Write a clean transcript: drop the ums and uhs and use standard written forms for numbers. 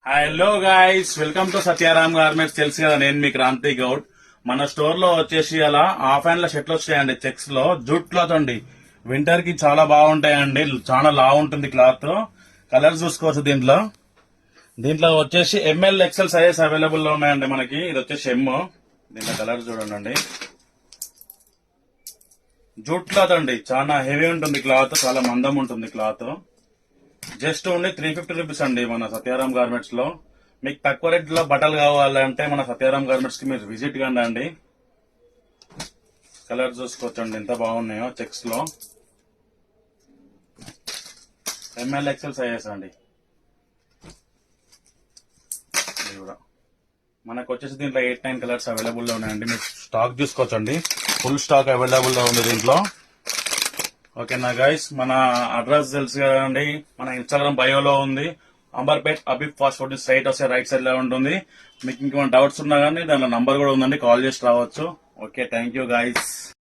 Hello guys, welcome to Satyaram garments. తెలుసు కదా, నేను మీ క్రాంతి గౌడ్. మన స్టోర్ లో వచ్చేసి అలా హాఫ్ హ్యాండ్ లో షర్ట్లు వచ్చాయండి. చెక్స్ లో జూట్ క్లాత్ అండి. వింటర్ కి చాలా బాగుంటాయండి. చాలా లావు ఉంటుంది క్లాత్. కలర్స్ చూసుకోవచ్చు దీంట్లో. దీంట్లో వచ్చేసి ఎంఎల్ ఎక్సెల్ సైజెస్ అవైలబుల్ లో ఉన్నాయండి మనకి. ఇది వచ్చేసి ఎమ్. దీంట్లో కలర్స్ చూడండి. జూట్ క్లాత్ అండి, చాలా హెవీ ఉంటుంది క్లాత్, చాలా మందం ఉంటుంది క్లాత్. జస్ట్ ఓన్లీ 350 రూపీస్ అండి మన సత్యారామ్ గార్మెంట్స్ లో. మీకు తక్కువ రేట్ లో బట్టలు కావాలంటే మన సత్యారామ్ గార్మెంట్స్ కి మీరు విజిట్ కండి. కలర్ చూసుకోవచ్చండి ఎంత బాగున్నాయో చెక్స్ లో. ఎంఎల్ ఎక్సెల్ సైజెస్ అండి. ఇది కూడా మనకు వచ్చేసి దీంట్లో 8-9 కలర్స్ అవైలబుల్ లో ఉన్నాయండి. మీరు స్టాక్ చూసుకోవచ్చండి, ఫుల్ స్టాక్ అవైలబుల్ లో ఉంది దీంట్లో. ఓకేనా గైస్, మన అడ్రస్ తెలుసు కదండి, మన ఇన్స్టాగ్రామ్ బయోలో ఉంది. అంబర్పేట్ అబీబ్ ఫాస్ట్ ఫుడ్ స్ట్రైట్ వస్తే రైట్ సైడ్ లో ఉంటుంది. మీకు ఇంకేమైనా డౌట్స్ ఉన్నా కానీ దాంట్లో నంబర్ కూడా ఉందండి, కాల్ చేసి రావచ్చు. Okay, thank you guys.